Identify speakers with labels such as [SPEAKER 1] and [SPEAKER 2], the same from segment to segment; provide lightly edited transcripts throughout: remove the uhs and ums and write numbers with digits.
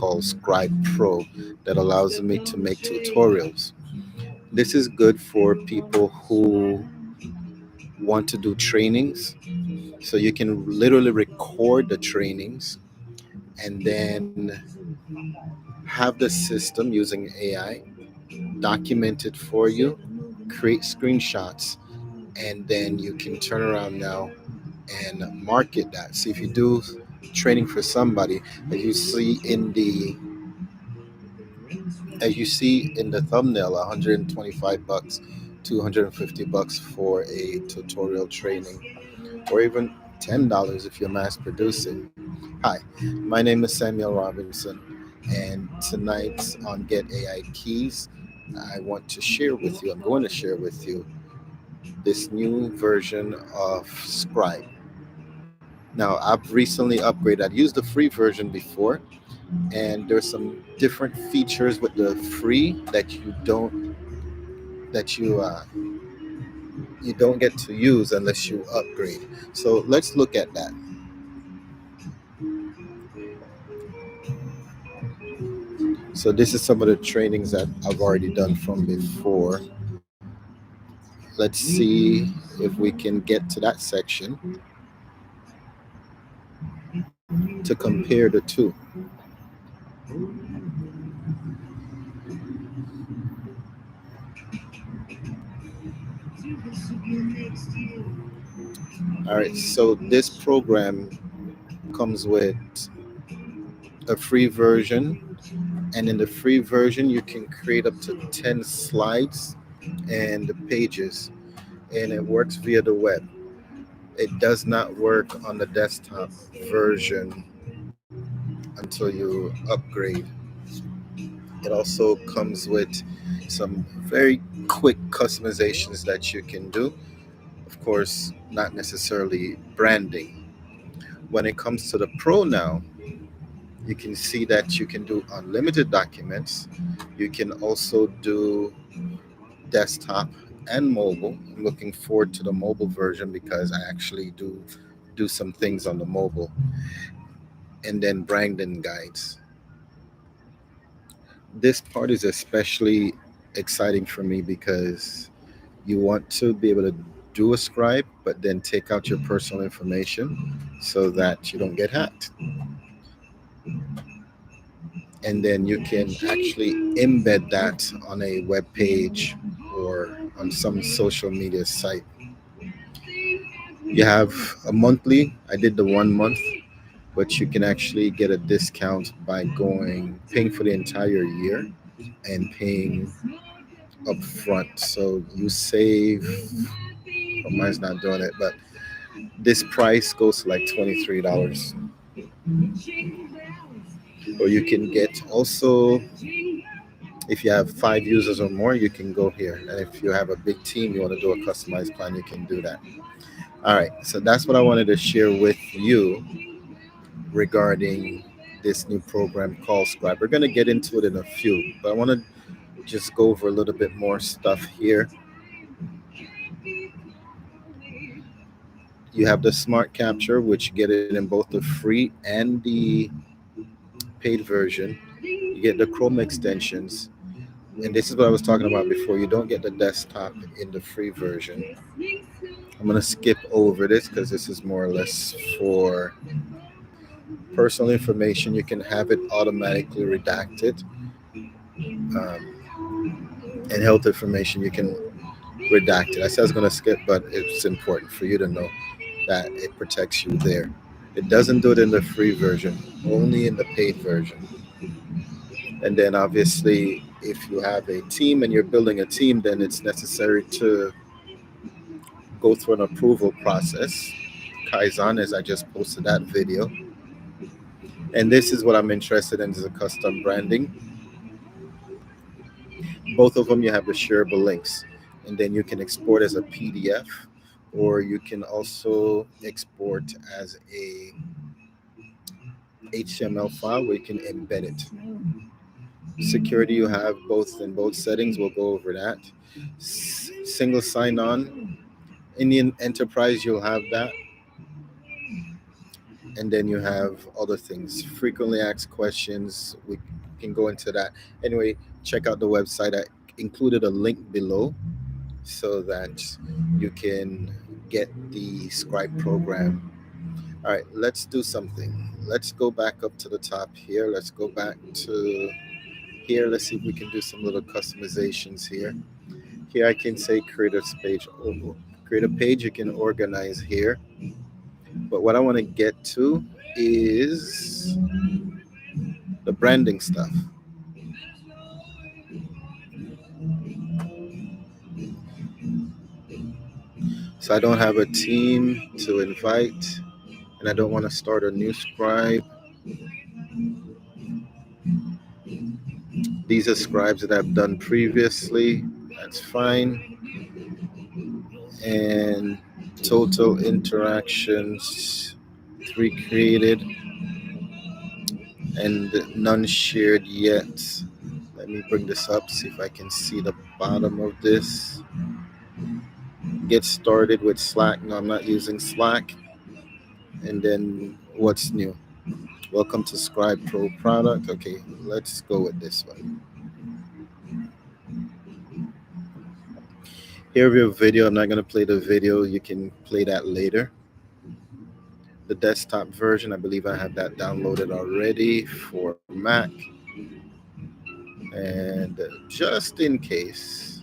[SPEAKER 1] called Scribe Pro that allows me to make tutorials. This is good for people who want to do trainings. So you can literally record the trainings and then have the system using AI document it for you, create screenshots, and then you can turn around now and market that. So if you do training for somebody, as you see in the thumbnail, 125 bucks, 250 bucks for a tutorial training, or even $10 if you're mass producing. Hi, my name is Samuel Robinson, and tonight on Get AI Keys, I want to share with you, I'm going to share with you this new version of Scribe. Now, I've recently upgraded. I'd used the free version before, and there's some different features with the free that you don't get to use unless you upgrade. So let's look at that. So this is some of the trainings that I've already done from before. Let's see if we can get to that section to compare the two. All right, so this program comes with a free version, and in the free version, you can create up to 10 slides and pages, and it works via the web. It does not work on the desktop version until you upgrade. It also comes with some very quick customizations that you can do. Of course, not necessarily branding. When it comes to the Pro now, you can see that you can do unlimited documents. You can also do desktop and mobile. I'm looking forward to the mobile version because I actually do some things on the mobile. And then branding guides. This part is especially exciting for me because you want to be able to do a scribe, but then take out your personal information so that you don't get hacked. And then you can actually embed that on a web page or on some social media site. You have a monthly. I did the 1 month, but you can actually get a discount by paying for the entire year and paying upfront. So you save. Well, mine's not doing it, but this price goes to like $23. Or you can get also, if you have 5 users or more, you can go here. And if you have a big team, you want to do a customized plan, you can do that. All right, so that's what I wanted to share with you regarding this new program called Scribe. We're going to get into it in a few, but I want to just go over a little bit more stuff here. You have the smart capture, which you get it in both the free and the paid version. You get the Chrome extensions, and this is what I was talking about before. You don't get the desktop in the free version. I'm going to skip over this because this is more or less for personal information. You can have it automatically redacted, and health information you can redact it. I said I was going to skip, but it's important for you to know that it protects you there. It doesn't do it in the free version, only in the paid version. And then obviously, if you have a team and you're building a team, then it's necessary to go through an approval process. Kaizen, as I just posted that video. And this is what I'm interested in, is a custom branding. Both of them, you have the shareable links, and then you can export as a PDF, or you can also export as a HTML file where you can embed it. Security, you have both in both settings. We'll go over that. Single sign-on. Indian Enterprise, you'll have that. And then you have other things, frequently asked questions. We can go into that. Anyway, check out the website. I included a link below so that you can get the Scribe program. All right, let's do something. Let's go back up to the top here. Let's go back to here. Let's see if we can do some little customizations here. Here I can say create a page. Create a page you can organize here. But what I want to get to is the branding stuff. So I don't have a team to invite, and I don't want to start a new scribe. These are scribes that I've done previously. That's fine. And total interactions, 3 created and none shared yet. Let me bring this up, see if I can see the bottom of this. Get started with Slack. No, I'm not using Slack. And then what's new? Welcome to Scribe Pro product. Okay, let's go with this one. Here we have a video. I'm not going to play the video. You can play that later. The desktop version, I believe I have that downloaded already for Mac. And just in case,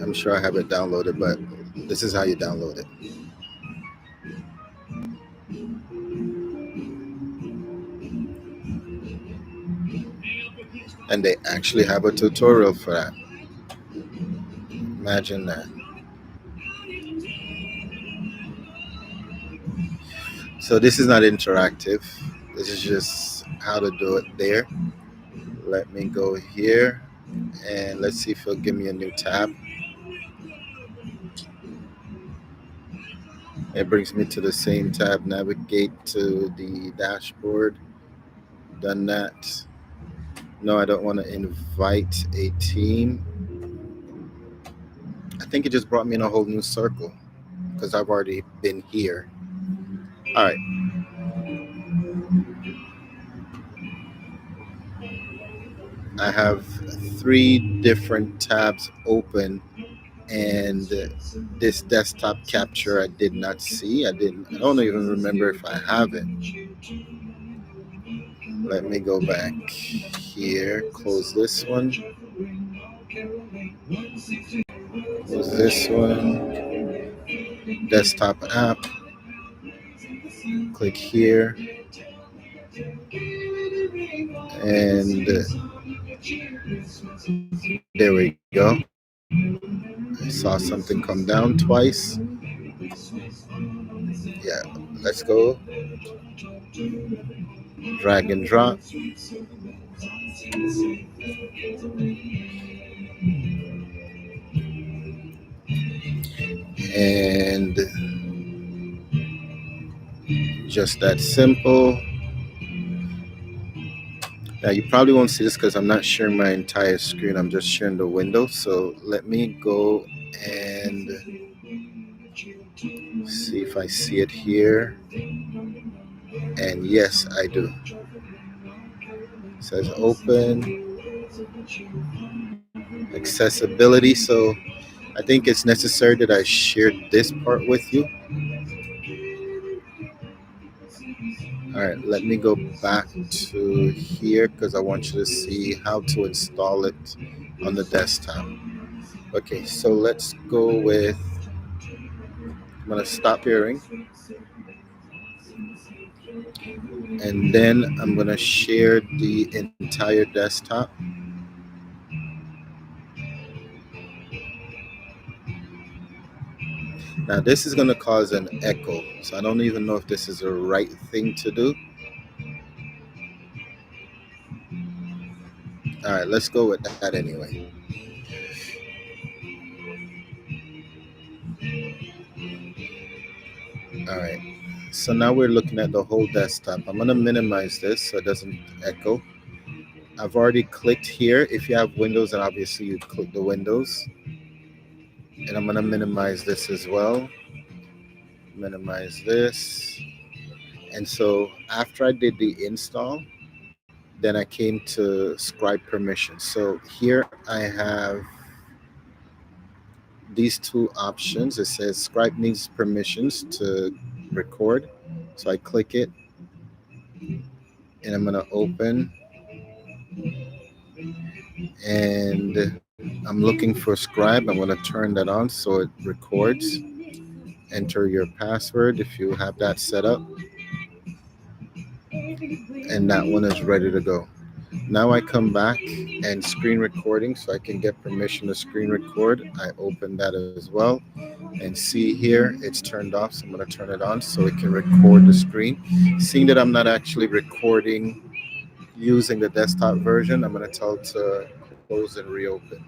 [SPEAKER 1] I'm sure I have it downloaded, but this is how you download it. And they actually have a tutorial for that. Imagine that. So this is not interactive. This is just how to do it there. Let me go here and let's see if it'll give me a new tab. It brings me to the same tab. Navigate to the dashboard. Done that. No, I don't want to invite a team. I think it just brought me in a whole new circle because I've already been here. All right. I have 3 different tabs open, and this desktop capture I did not see. I don't even remember if I have it. Let me go back here, close this one. Close this one. Desktop app. Click here. And there we go. I saw something come down twice. Yeah, let's go. Drag and drop. And just that simple. Now you probably won't see this because I'm not sharing my entire screen. I'm just sharing the window. So let me go and see if I see it here. And yes, I do. It says open. Accessibility. So I think it's necessary that I share this part with you. All right, let me go back to here because I want you to see how to install it on the desktop. Okay, so let's go with, I'm going to stop hearing. And then I'm going to share the entire desktop. Now this is going to cause an echo, so I don't even know if this is the right thing to do. All right, let's go with that anyway. All right, so now we're looking at the whole desktop. I'm going to minimize this so it doesn't echo. I've already clicked here. If you have Windows, then obviously you click the Windows. And I'm going to minimize this as well. Minimize this. And so after I did the install, then I came to Scribe permissions. So here I have these two options. It says Scribe needs permissions to record. So I click it and I'm going to open, and I'm looking for Scribe. I'm going to turn that on so it records. Enter your password if you have that set up, and that one is ready to go. Now I come back and screen recording so I can get permission to screen record. I open that as well, and see here it's turned off, so I'm going to turn it on so it can record the screen. Seeing that I'm not actually recording using the desktop version, I'm going to tell it to close and reopen.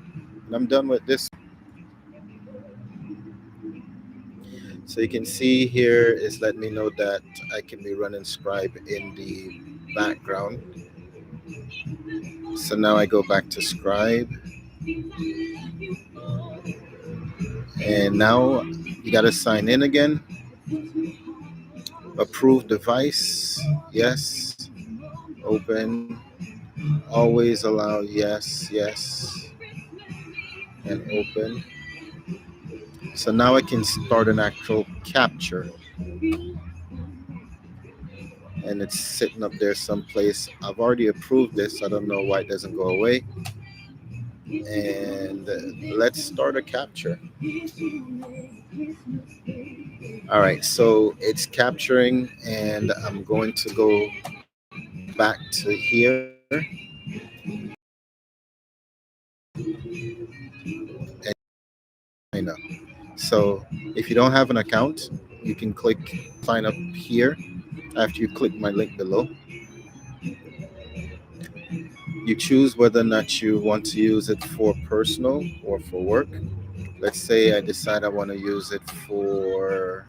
[SPEAKER 1] And I'm done with this. So you can see here is letting me know that I can be running Scribe in the background. So now I go back to Scribe, and now you got to sign in again. Approve device, yes. Open, always allow, yes, yes, and open. So now I can start an actual capture, and it's sitting up there someplace. I've already approved this. I don't know why it doesn't go away. And let's start a capture. All right, so it's capturing, and I'm going to go back to here. And I know. So if you don't have an account, you can click sign up here after you click my link below. You choose whether or not you want to use it for personal or for work. Let's say I decide I want to use it for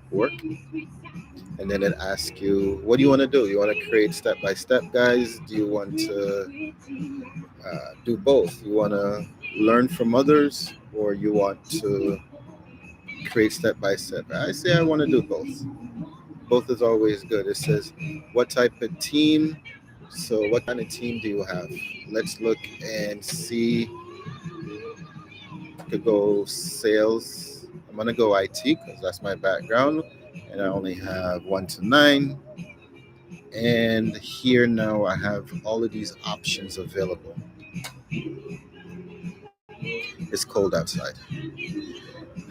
[SPEAKER 1] work, and then it asks you, what do you want to do? You want to create step by step guides? Do you want to do both? You want to learn from others, or you want to create step by step? I say I want to do both. Both is always good. It says, what type of team? So, what kind of team do you have? Let's look and see. Could go sales. I'm gonna go IT because that's my background, and I only have 1 to 9. And here now I have all of these options available. It's cold outside,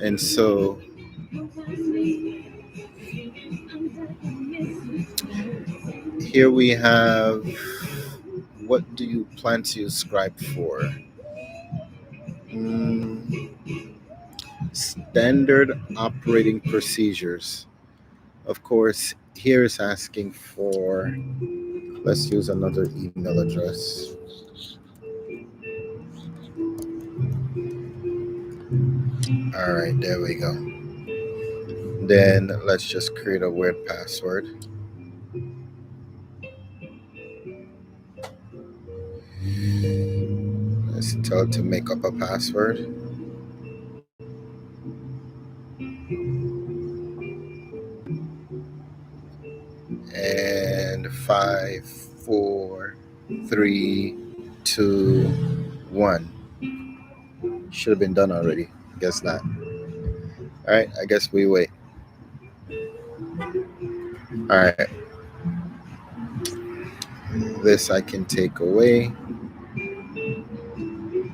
[SPEAKER 1] and so here we have, what do you plan to use Scribe for? Mm, Standard operating procedures. Of course, here is asking for, let's use another email address. All right, there we go. Then let's just create a weird password. Let's tell it to make up a password. And 5, 4, 3, 2, 1. Should have been done already. Guess not. All right, I guess we wait. All right. This I can take away.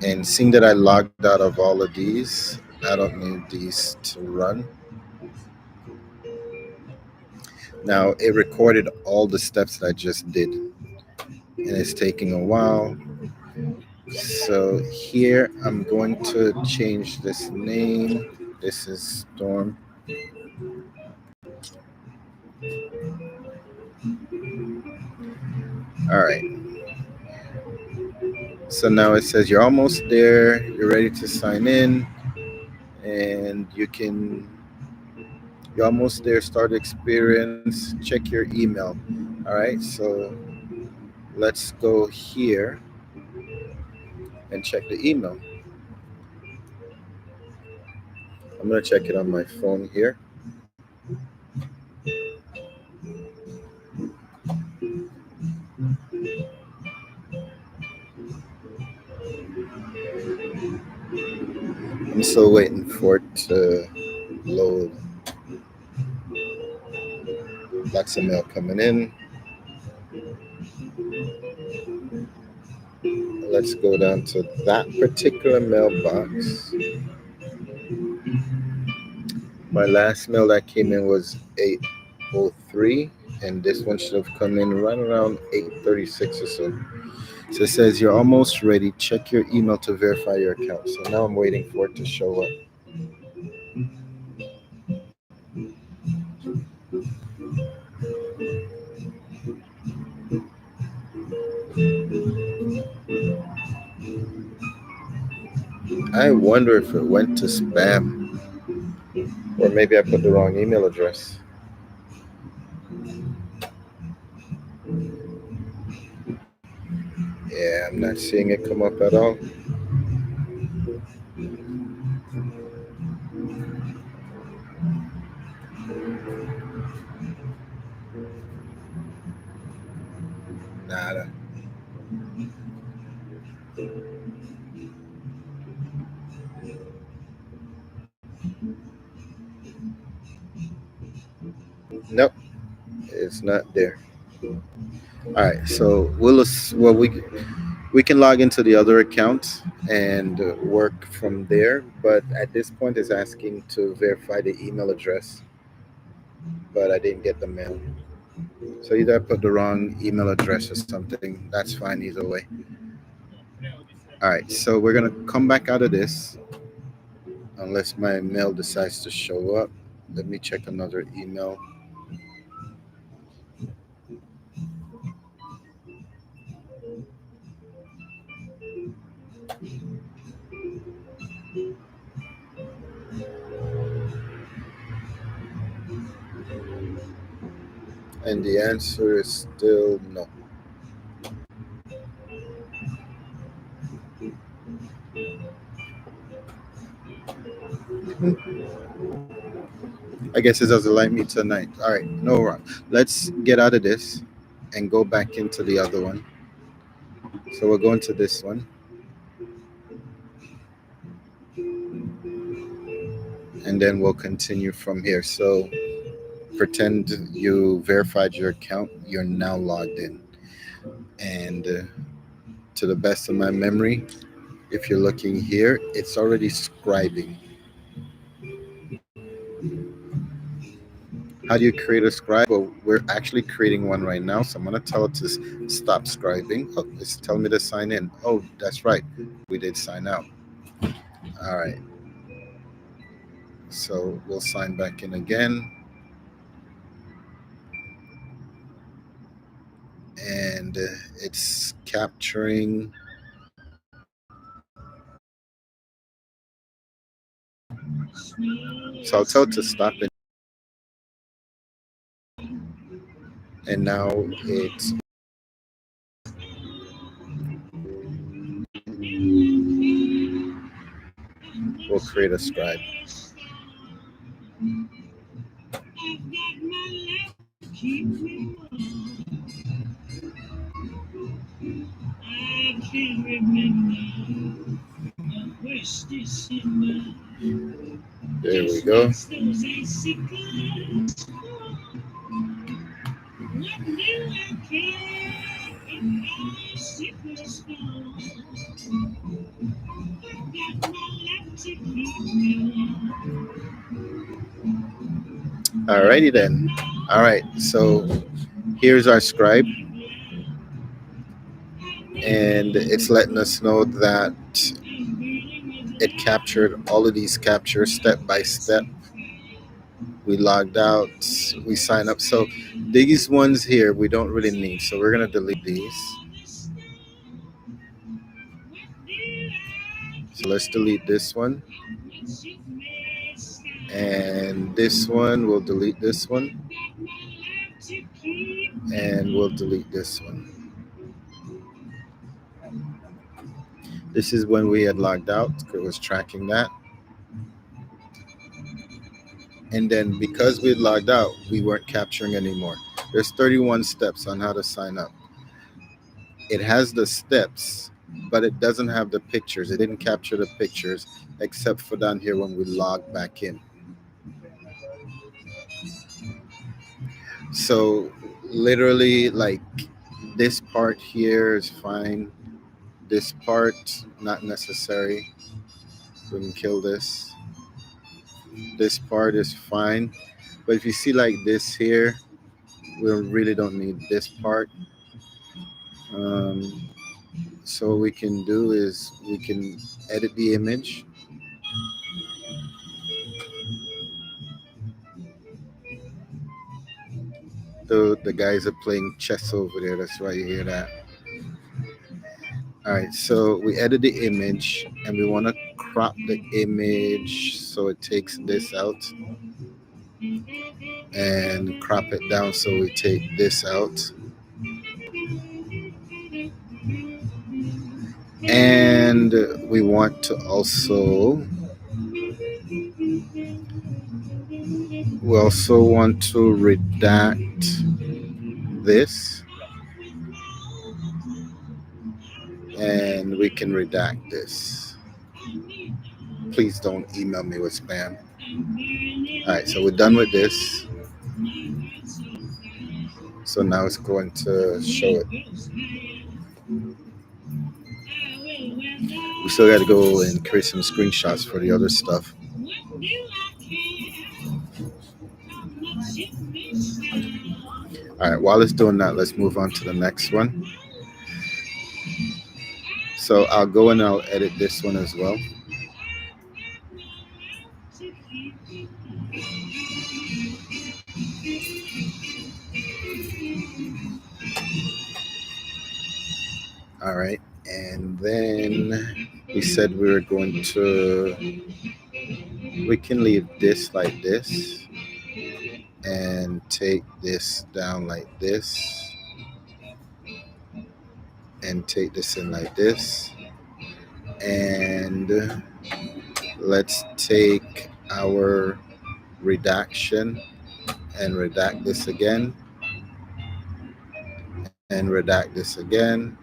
[SPEAKER 1] And seeing that I logged out of all of these, I don't need these to run. Now it recorded all the steps that I just did, and it's taking a while. So here I'm going to change this name. This is Storm. All right. So now it says you're almost there. You're ready to sign in, and you're almost there. Start experience. Check your email. All right. So let's go here and check the email. I'm gonna check it on my phone here. I'm still waiting for it to load. Lots of mail coming in. Let's go down to that particular mailbox. My last mail that came in was 8:03, and this one should have come in right around 8:36 or so. So it says you're almost ready. Check your email to verify your account. So now I'm waiting for it to show up. I wonder if it went to spam, or maybe I put the wrong email address. Yeah, I'm not seeing it come up at all. Nada. Nope, it's not there. All right, so we can log into the other account and work from there. But at this point, it's asking to verify the email address, but I didn't get the mail. So either I put the wrong email address or something. That's fine either way. All right, so we're gonna come back out of this unless my mail decides to show up. Let me check another email. And the answer is still no. I guess it doesn't like me tonight. All right, no wrong. Let's get out of this and go back into the other one. So we're going to this one, and then we'll continue from here. So pretend you verified your account. You're now logged in, and to the best of my memory, if you're looking here, it's already scribing. How do you create a scribe? Well, we're actually creating one right now. So I'm going to tell it to stop scribing. Oh, it's telling me to sign in. Oh, that's right. We did sign out. All right. So we'll sign back in again. And it's capturing. So I'll tell it to stop it. And now it's we'll create a scribe. There we go. Alrighty then. All right. So here's our scribe, and it's letting us know that it captured all of these captures step by step. We logged out, we sign up. So these ones here we don't really need. So we're gonna delete these. So let's delete this one. And this one, we'll delete this one. And we'll delete this one. This is when we had logged out. It was tracking that. And then because we logged out, we weren't capturing anymore. There's 31 steps on how to sign up. It has the steps, but it doesn't have the pictures. It didn't capture the pictures except for down here when we log back in. So literally, like, this part here is fine. This part, not necessary. We can kill this. This part is fine. But if you see like this here, we really don't need this part. Um, so what we can do is we can edit the image. The guys are playing chess over there. That's why you hear that. All right, so we edit the image and we want to crop the image so it takes this out and crop it down so we take this out. And we want to also redact this, and we can redact this. Please don't email me with spam. All right, so we're done with this. So now it's going to show it. We still got to go and create some screenshots for the other stuff. All right, while it's doing that, let's move on to the next one. So I'll go and I'll edit this one as well. All right, and then we said we were going to, we can leave this like this and take this down like this and take this in like this. And let's take our redaction and redact this again and redact this again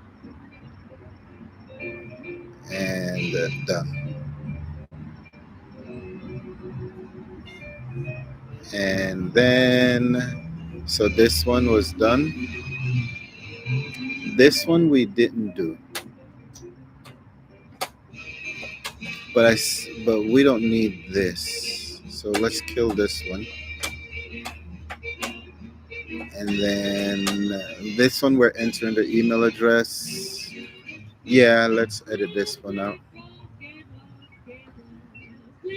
[SPEAKER 1] and done. And then, so this one was done. This one we didn't do, but we don't need this. So let's kill this one. And then this one we're entering the email address. Yeah, let's edit this one out.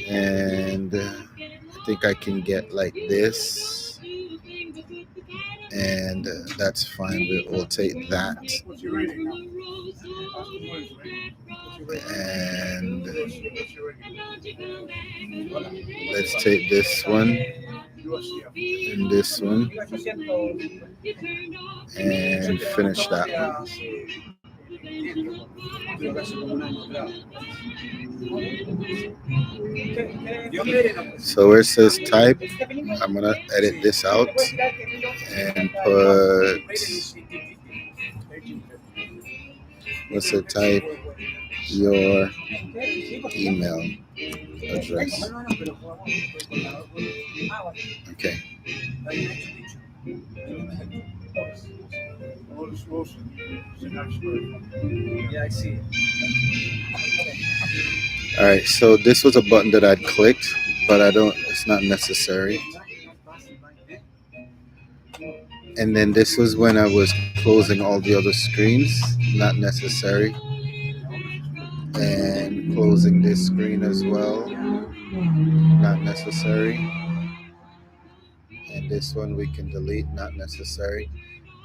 [SPEAKER 1] And I think I can get like this. And that's fine. We'll take that. And let's take this one and this one and finish that one. So where it says type, I'm gonna edit this out and put, what's the type? Your email address. Okay. Yeah, I see. All right, so this was a button that I'd clicked, but it's not necessary. And then this was when I was closing all the other screens, not necessary. And closing this screen as well, not necessary. And this one we can delete, not necessary.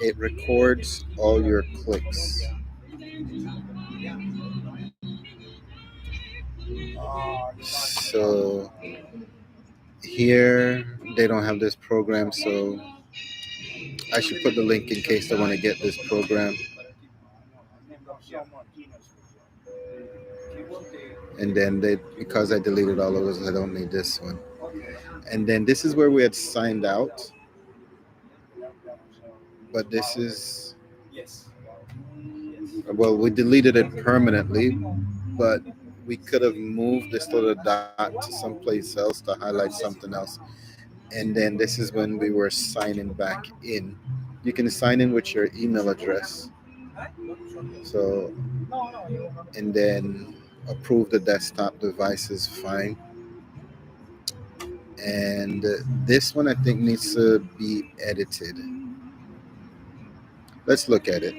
[SPEAKER 1] It records all your clicks. So here they don't have this program, so I should put the link in case they want to get this program. And then because I deleted all of those, I don't need this one. And then this is where we had signed out, but this is, well, we deleted it permanently, but we could have moved this little dot to someplace else to highlight something else. And then this is when we were signing back in. You can sign in with your email address. So, and then approve the desktop device is fine. And this one I think needs to be edited. Let's look at it.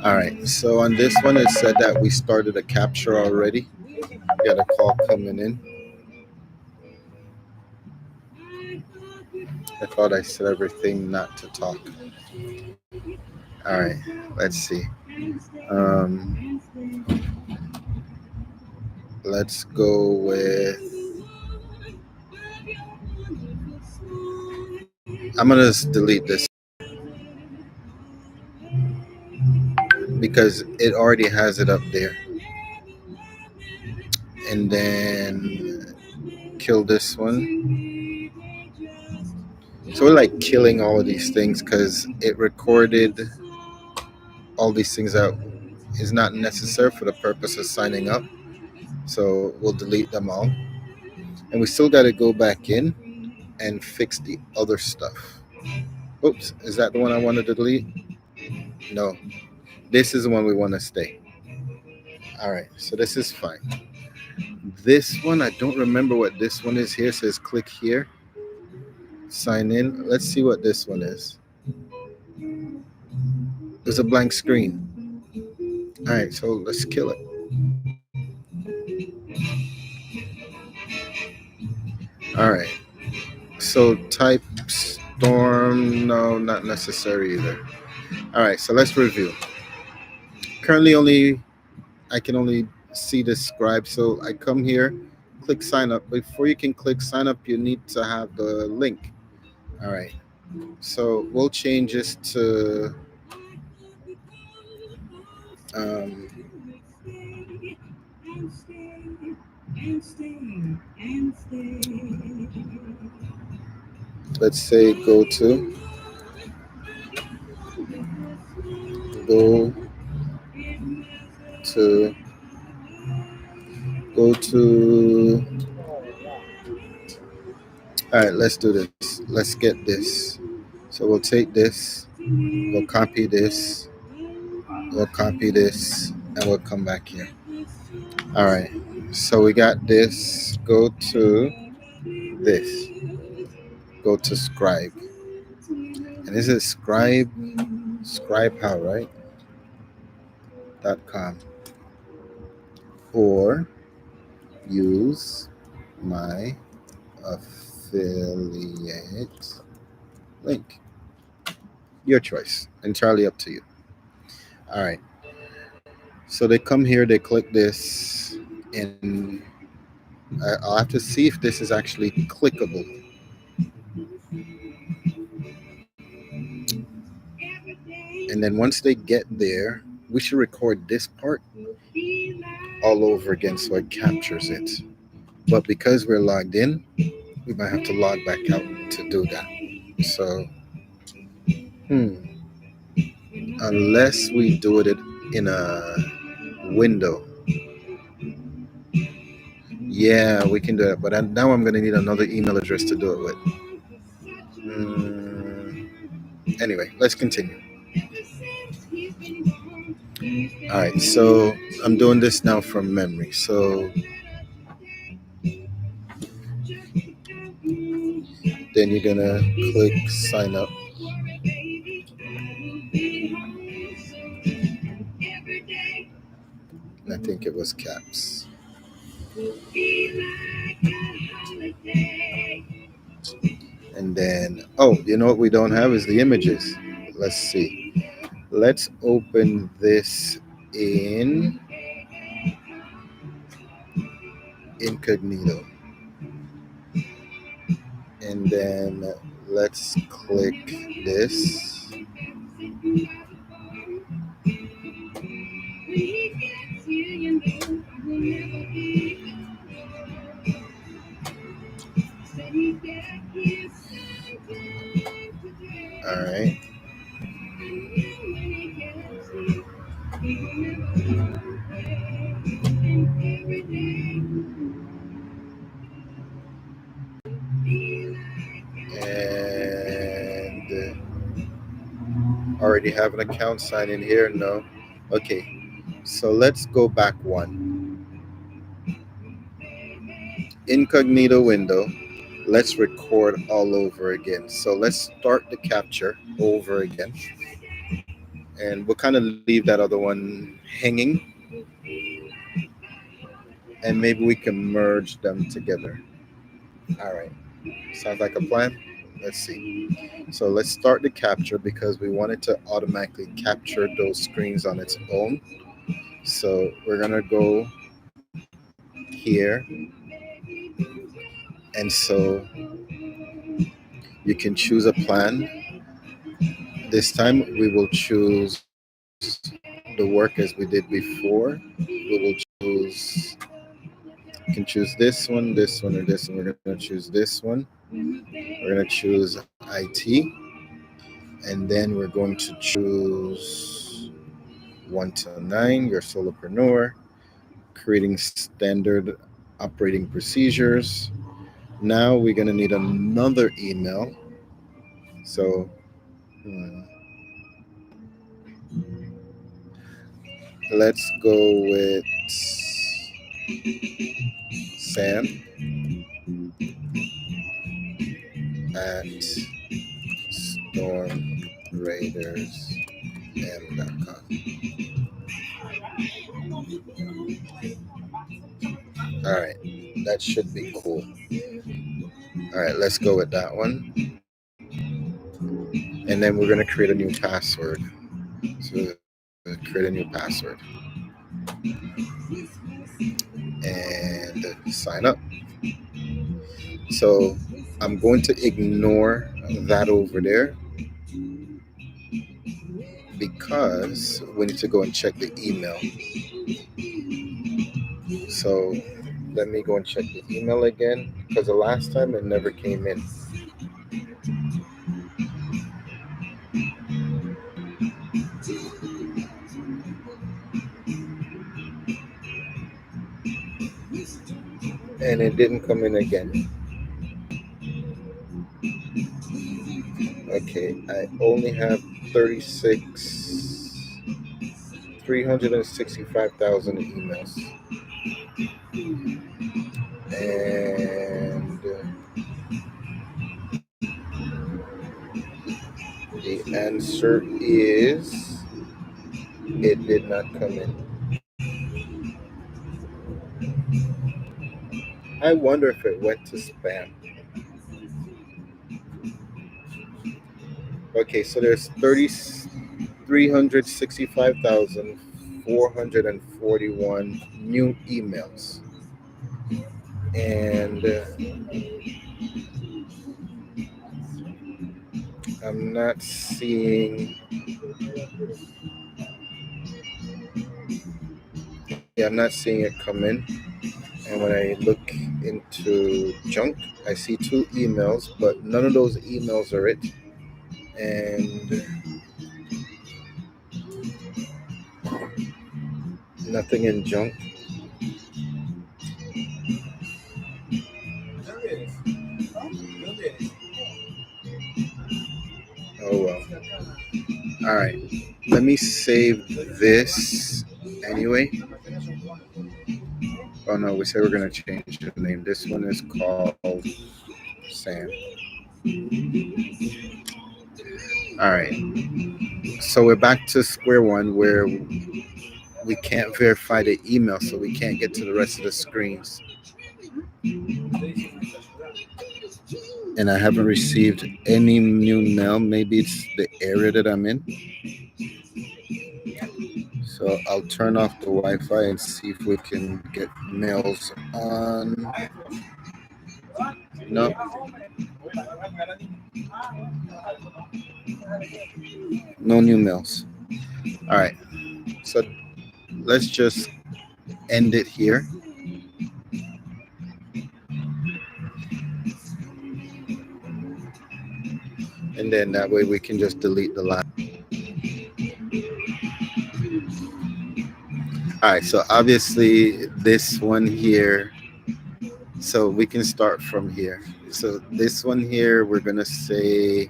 [SPEAKER 1] All right. So on this one, it said that we started a capture already. Got a call coming in. I thought I said everything not to talk. All right. Let's see. Um, let's go with. I'm gonna just delete this because it already has it up there. And then kill this one. So we're like killing all of these things because it recorded all these things that is not necessary for the purpose of signing up. So we'll delete them all. And we still got to go back in and fix the other stuff. Oops, is that the one I wanted to delete? No, this is the one we want to stay. All right, so this is fine. This one, I don't remember what this one is here. It says click here, sign in. Let's see what this one is. There's a blank screen. All right, so let's kill it. All right, so type storm, no, not necessary either. All right, so let's review. Currently I can only see the scribe. So I come here, click sign up. Before you can click sign up, you need to have the link. All right. So we'll change this to um, let's say go to go to all right, let's do this. Let's get this. So we'll take this, we'll copy this, we'll copy this, and we'll come back here. All right. So we got this. Go to this. Go to Scribe. And this is Scribe how, right? .com. Or use my affiliate link. Your choice. Entirely up to you. All right. So they come here, they click this, and I'll have to see if this is actually clickable. And then once they get there, we should record this part all over again so it captures it. But because we're logged in, we might have to log back out to do that. So, unless we do it in a window. Yeah, we can do it. But now I'm going to need another email address to do it with. Anyway, let's continue. All right, so I'm doing this now from memory. So then you're going to click sign up. I think it was caps. And then, oh, you know what we don't have is the images. Let's see. Let's open this in incognito. And then let's click this. All right. And already have an account sign in here? No. Okay. So let's go back one. Incognito window. Let's record all over again. So let's start the capture over again. And we'll kind of leave that other one hanging. And maybe we can merge them together. All right. Sounds like a plan. Let's see. So let's start the capture because we want it to automatically capture those screens on its own. So we're going to go here. And so you can choose a plan. This time we will choose the work as we did before. We will choose, you can choose this one, or this one. We're going to choose this one. We're going to choose IT. And then we're going to choose 1 to 9, your solopreneur, creating standard operating procedures. Now we're going to need another email. So let's go with Sam at stormraidersm.com. All right, that should be cool. All right, let's go with that one. And then we're going to create a new password. So create a new password and sign up. So I'm going to ignore that over there because we need to go and check the email. So let me go and check the email again because the last time it never came in. And it didn't come in again. Okay, I only have 365,000 emails. And the answer is it did not come in. I wonder if it went to spam. Okay, so there's 365,441 new emails. And I'm not seeing. Yeah, I'm not seeing it come in. And when I look into junk, I see 2 emails, but none of those emails are it. And nothing in junk. Oh well. All right. Let me save this anyway. Oh no, we said we're gonna change the name. This one is called Sam. All right. So we're back to square one where we can't verify the email, so we can't get to the rest of the screens. And I haven't received any new mail. Maybe it's the area that I'm in. So I'll turn off the Wi-Fi and see if we can get mails on. No. No new mails. All right. So let's just end it here. And then that way we can just delete the line. All right, so obviously this one here, so we can start from here. So this one here, we're gonna say,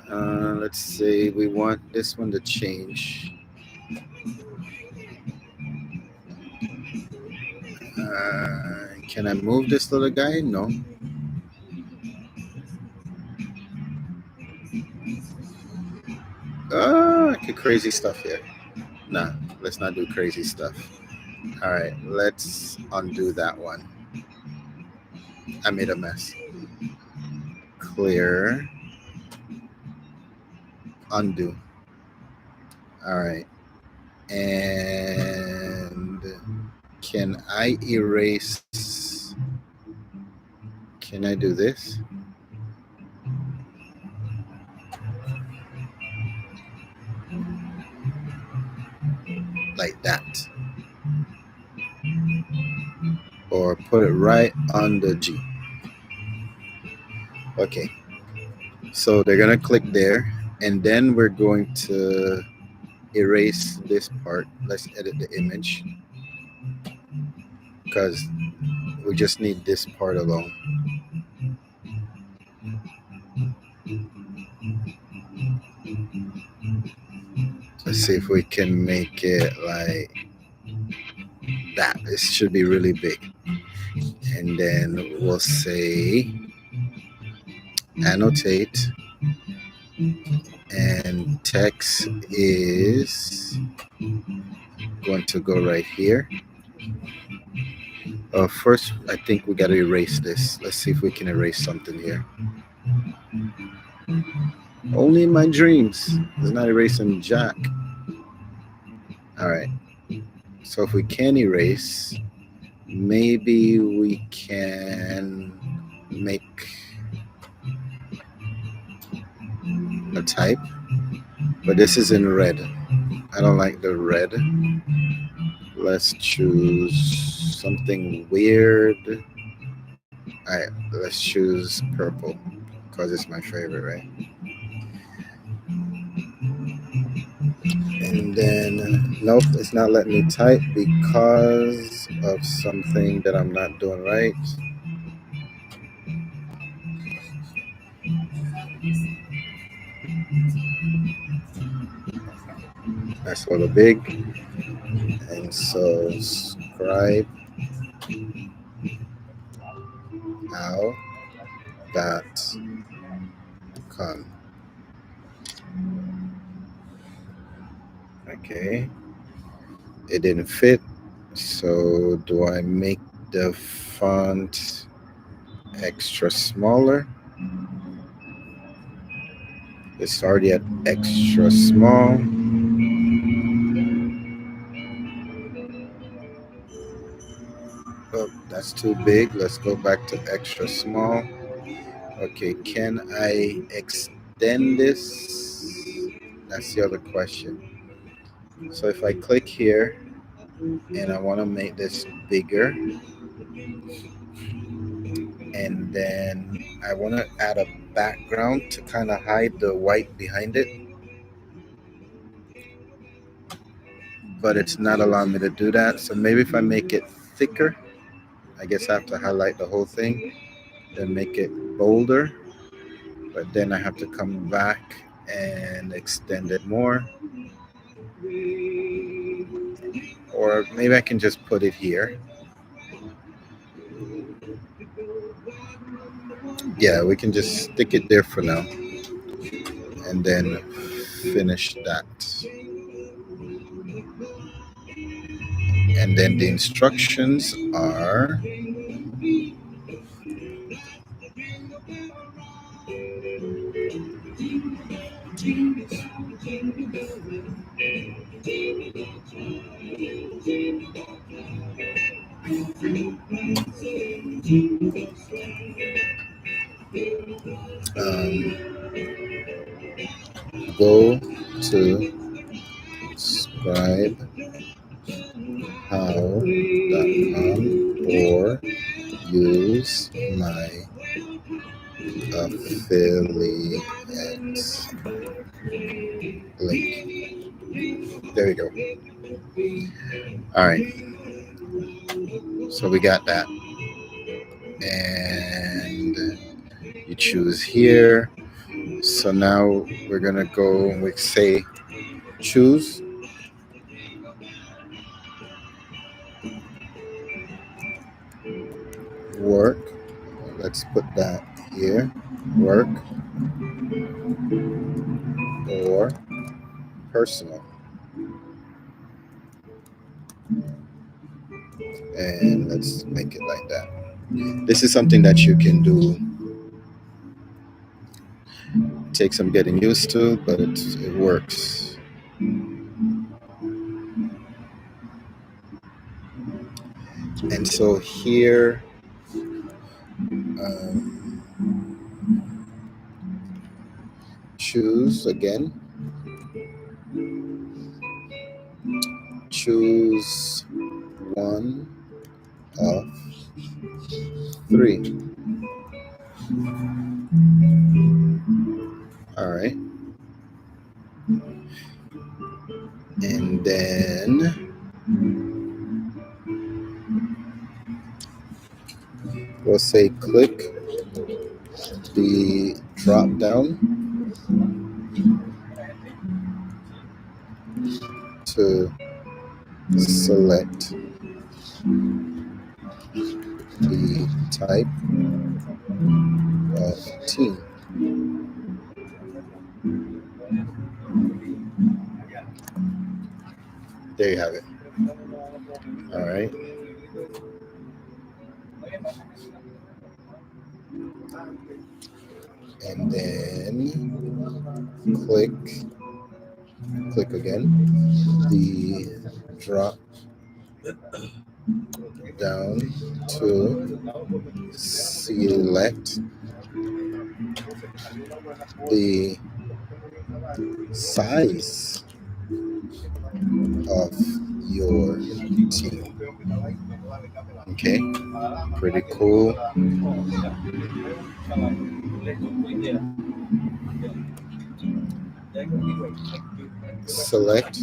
[SPEAKER 1] let's say we want this one to change. Can I move this little guy? No. Crazy stuff here. Nah, let's not do crazy stuff. All right, let's undo that one. I made a mess. Clear. Undo. All right. And can I erase? Can I do this? Like that. Or put it right on the G. Okay. So they're going to click there. And then we're going to erase this part. Let's edit the image. Because we just need this part alone. Let's see if we can make it like that. This should be really big. And then we'll say annotate, and text is going to go right here. First, I think we got to erase this. Let's see if we can erase something here. Only in my dreams. It's not erasing jack. All right. So if we can erase, maybe we can make a type, but this is in red. I don't like the red. Let's choose something weird. All right, let's choose purple because it's my favorite, right? And then, nope, it's not letting me type because of something that I'm not doing right. That's a little big. And so, Scribe Pro.com. Okay. It didn't fit. So, do I make the font extra smaller? It's already at extra small. Oh, that's too big. Let's go back to extra small. Okay, can I extend this? That's the other question. So if I click here and I want to make this bigger, and then I want to add a background to kind of hide the white behind it, but it's not allowing me to do that. So maybe if I make it thicker, I guess I have to highlight the whole thing, then make it bolder, but then I have to come back and extend it more. Or maybe I can just put it here. Yeah, we can just stick it there for now and then finish that. And then the instructions are go to scribehow.com or use my affiliate link. There we go. All right. So we got that. And you choose here. So now we're going to go and we say choose. Work. Let's put that here. Work or personal. And let's make it like that. This is something that you can do. Take some getting used to, but it works. And so here, choose again. Choose one of three. All right. And then we'll say click the drop down to select the type of team. There you have it. All right. And then click again, the drop down to select the size of your team. Okay, pretty cool. Select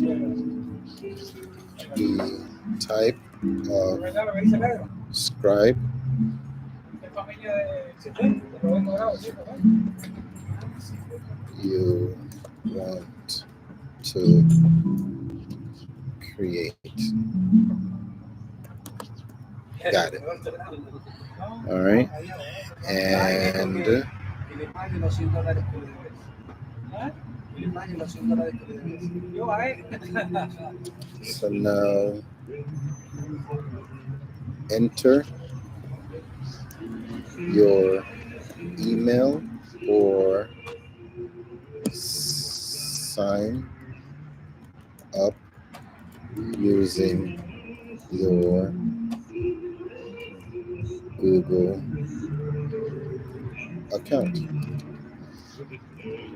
[SPEAKER 1] the type of scribe you want to create. Got it. All right. And so now enter your email or sign up using your Google account.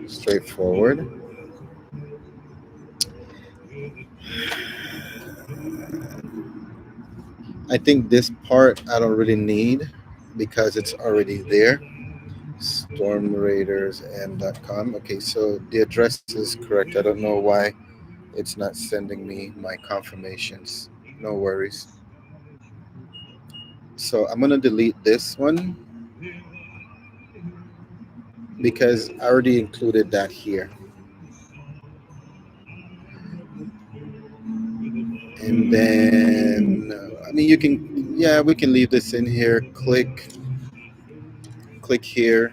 [SPEAKER 1] Straightforward. I think this part I don't really need because it's already there. Stormraidersm.com. Okay, so the address is correct. I don't know why it's not sending me my confirmations. No worries. So I'm gonna delete this one because I already included that here. And then I mean you can, yeah, we can leave this in here. Click here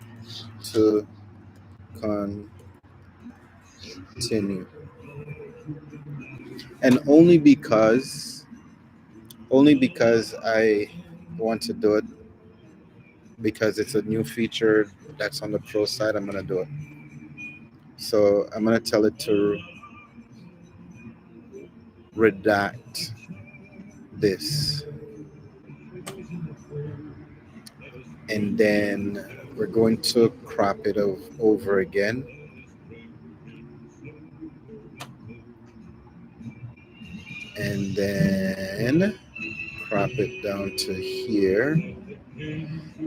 [SPEAKER 1] to continue. And only because I want to do it, because it's a new feature that's on the pro side, I'm gonna do it. So I'm gonna tell it to redact this, and then we're going to crop it over again. And then crop it down to here.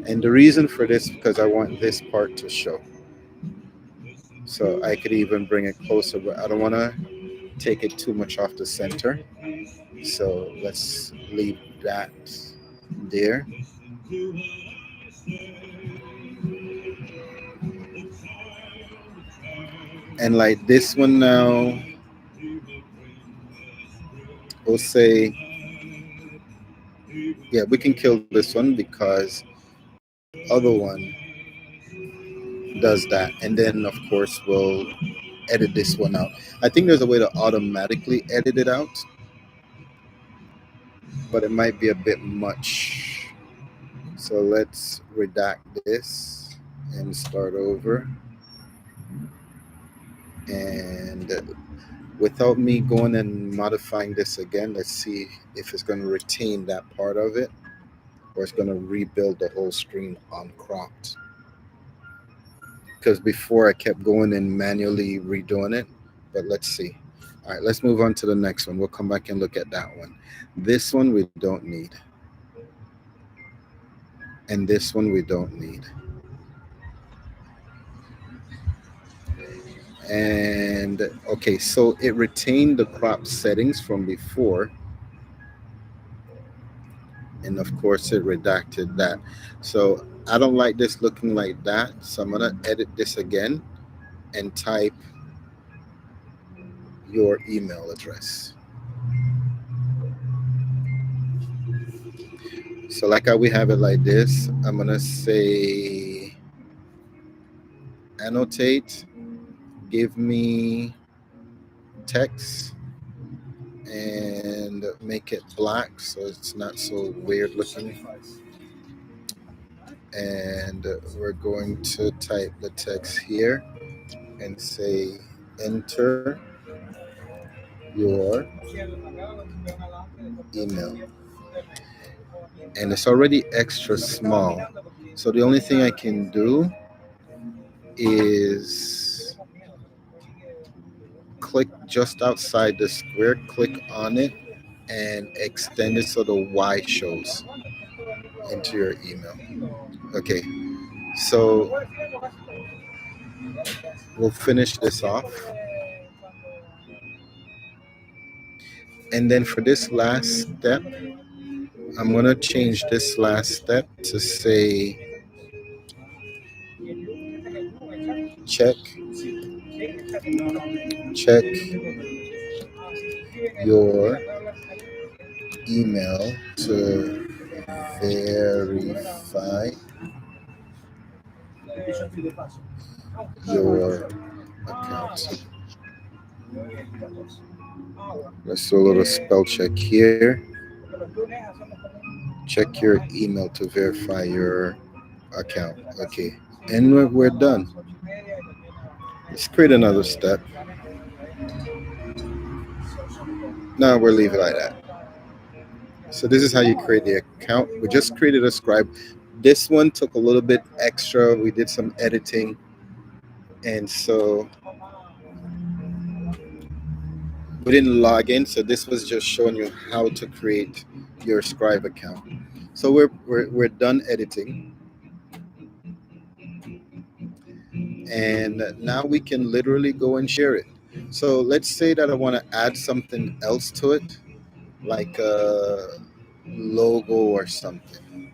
[SPEAKER 1] And the reason for this, because I want this part to show. So I could even bring it closer, but I don't want to take it too much off the center. So let's leave that there. And like this one now, we'll say, yeah, we can kill this one because the other one does that. And then, of course, we'll edit this one out. I think there's a way to automatically edit it out, but it might be a bit much. So let's redact this and start over. And without me going and modifying this again, let's see if it's going to retain that part of it or it's going to rebuild the whole screen uncropped. Because before I kept going and manually redoing it, but let's see. All right, let's move on to the next one. We'll come back and look at that one. This one we don't need. And this one we don't need. And okay, so it retained the crop settings from before. And of course it redacted that. So I don't like this looking like that. So I'm gonna edit this again and type your email address. So like how we have it like this, I'm gonna say annotate, give me text and make it black so it's not so weird looking. And we're going to type the text here and say enter your email. And it's already extra small. So the only thing I can do is click just outside the square, click on it, and extend it so the Y shows into your email. Okay, so we'll finish this off. And then for this last step, I'm going to change this last step to say check your email to verify your account. Let's do a little spell check here. Check your email to verify your account. Okay, and we're done. Let's create another step. Now we'll leave it like that. So this is how you create the account. We just created a Scribe. This one took a little bit extra. We did some editing. And so we didn't log in. So this was just showing you how to create your Scribe account. So we're done editing. And now we can literally go and share it. So let's say that I want to add something else to it, like a logo or something.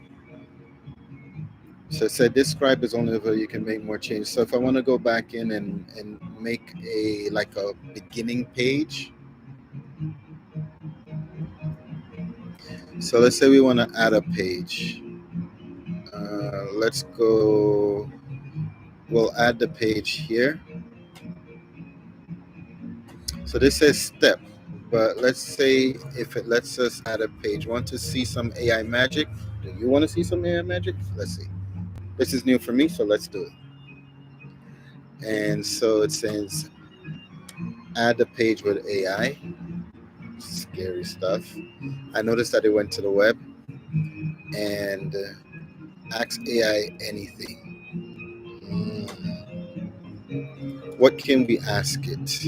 [SPEAKER 1] So it said this Scribe is only available, you can make more changes. So if I want to go back in and make a beginning page. So let's say we want to add a page. Let's go, we'll add the page here. So this says step, but let's say if it lets us add a page, want to see some AI magic? Do you want to see some AI magic? Let's see. This is new for me, so let's do it. And so it says add the page with AI. Scary stuff. I noticed that it went to the web and ask AI anything. What can we ask it?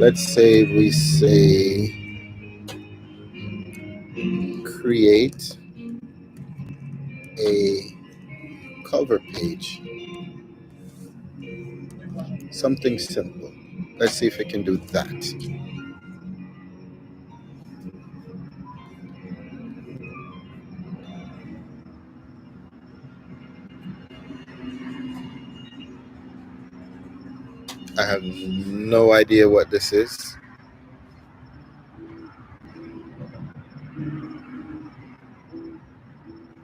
[SPEAKER 1] Let's say we say create a cover page, something simple. Let's see if it can do that. I have no idea what this is.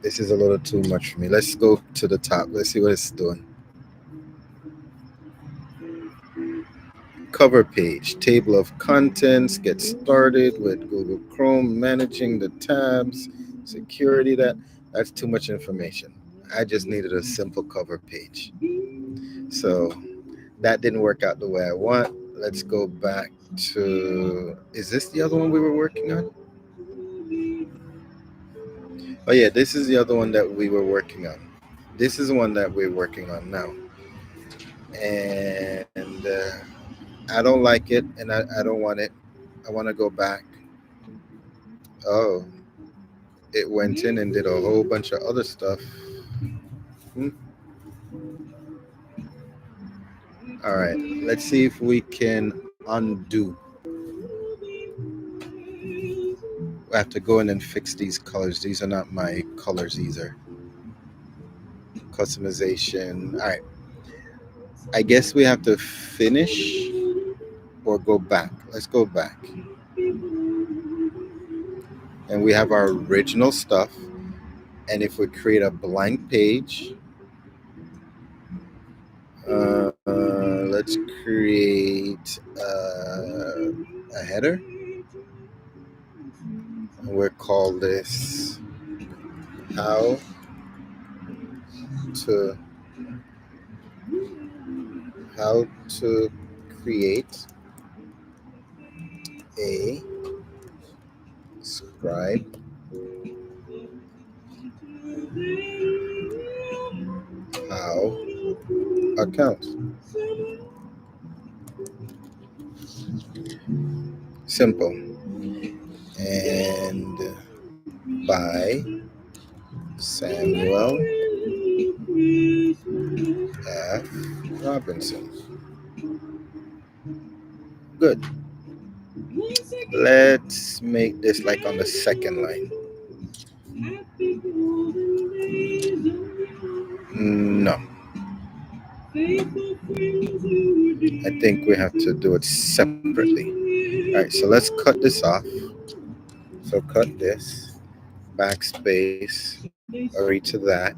[SPEAKER 1] This is a little too much for me. Let's go to the top. Let's see what it's doing. Cover page, table of contents, get started with Google Chrome, managing the tabs, security. That's too much information. I just needed a simple cover page. So that didn't work out the way I want. Let's go back to, is this the other one we were working on? Oh yeah, this is the other one that we were working on. This is the one that we're working on now. And I don't like it, and I don't want it. I want to go back. Oh, it went in and did a whole bunch of other stuff. Hmm. All right, let's see if we can undo. I have to go in and fix these colors. These are not my colors either. Customization. All right. I guess we have to finish or go back. Let's go back. And we have our original stuff. And if we create a blank page, let's create a header. And we'll call this how to create a Scribe How account. Simple. And by Samuel F. Robinson. Good. Let's make this like on the second line. No. I think we have to do it separately. All right, so let's cut this off. So cut this, backspace, agree to that.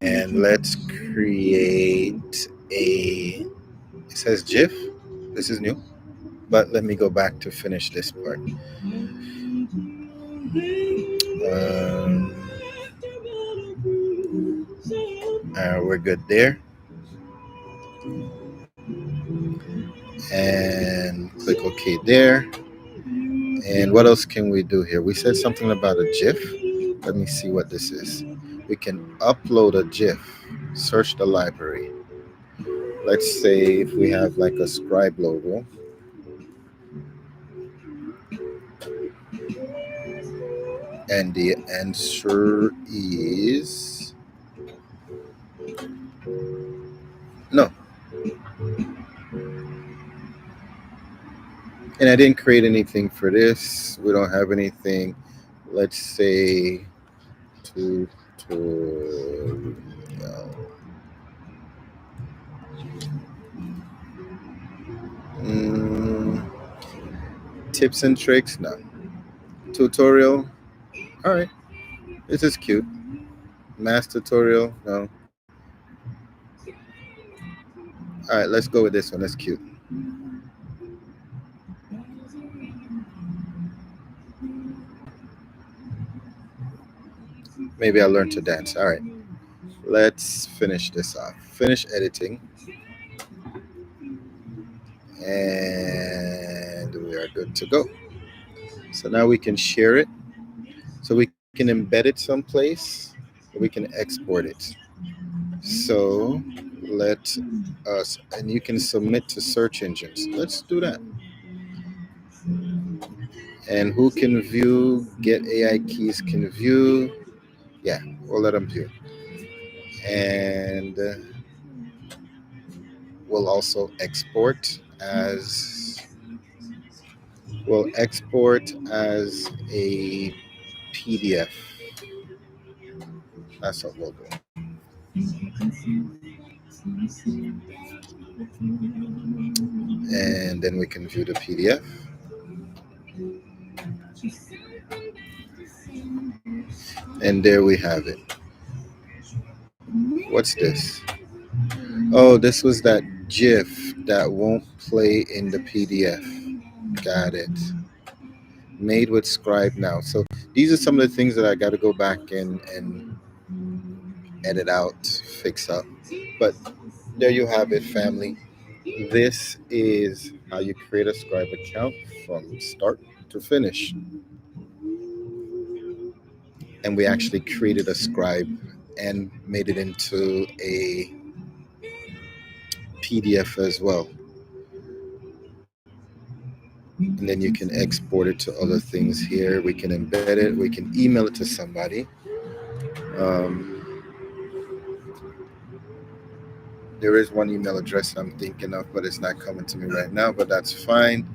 [SPEAKER 1] And let's create a, it says GIF. This is new. But let me go back to finish this part. We're good there. And click OK there. And what else can we do here? We said something about a GIF. Let me see what this is. We can upload a GIF. Search the library. Let's say if we have like a Scribe logo. And the answer is no. And I didn't create anything for this. We don't have anything. Let's say tutorial. Tips and tricks? No. Tutorial? All right. This is cute. Math tutorial? No. All right, let's go with this one. That's cute. Maybe I'll learn to dance. All right. Let's finish this off. Finish editing. And we are good to go. So now we can share it. So we can embed it someplace. Or we can export it. So let us, and you can submit to search engines. Let's do that. And who can view? Get AI keys can view. Yeah, we'll let them view. And we'll also export as a PDF. That's what we'll do. And then we can view the PDF. And there we have it. What's this? Oh, this was that GIF that won't play in the PDF. Got it. Made with Scribe now. So these are some of the things that I got to go back and edit out, fix up. But there you have it, family. This is how you create a Scribe account from start to finish. And we actually created a Scribe and made it into a PDF as well. And then you can export it to other things here. We can embed it. We can email it to somebody. Um, there is one email address I'm thinking of, but it's not coming to me right now. But that's fine.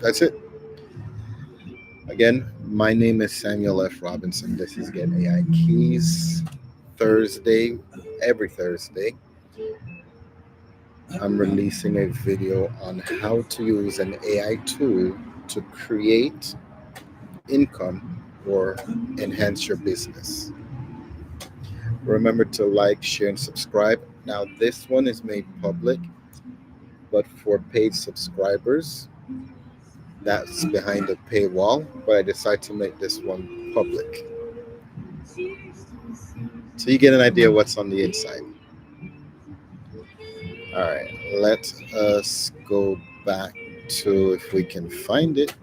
[SPEAKER 1] That's it. Again, my name is Samuel F. Robinson. This is Get AI Keys. Thursday, every Thursday, I'm releasing a video on how to use an AI tool to create income or enhance your business. Remember to like, share, and subscribe. Now, this one is made public, but for paid subscribers, that's behind the paywall. But I decided to make this one public, so you get an idea what's on the inside. All right, let us go back to, if we can find it,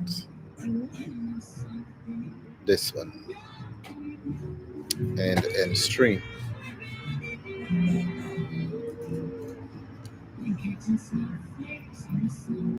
[SPEAKER 1] this one, and end stream.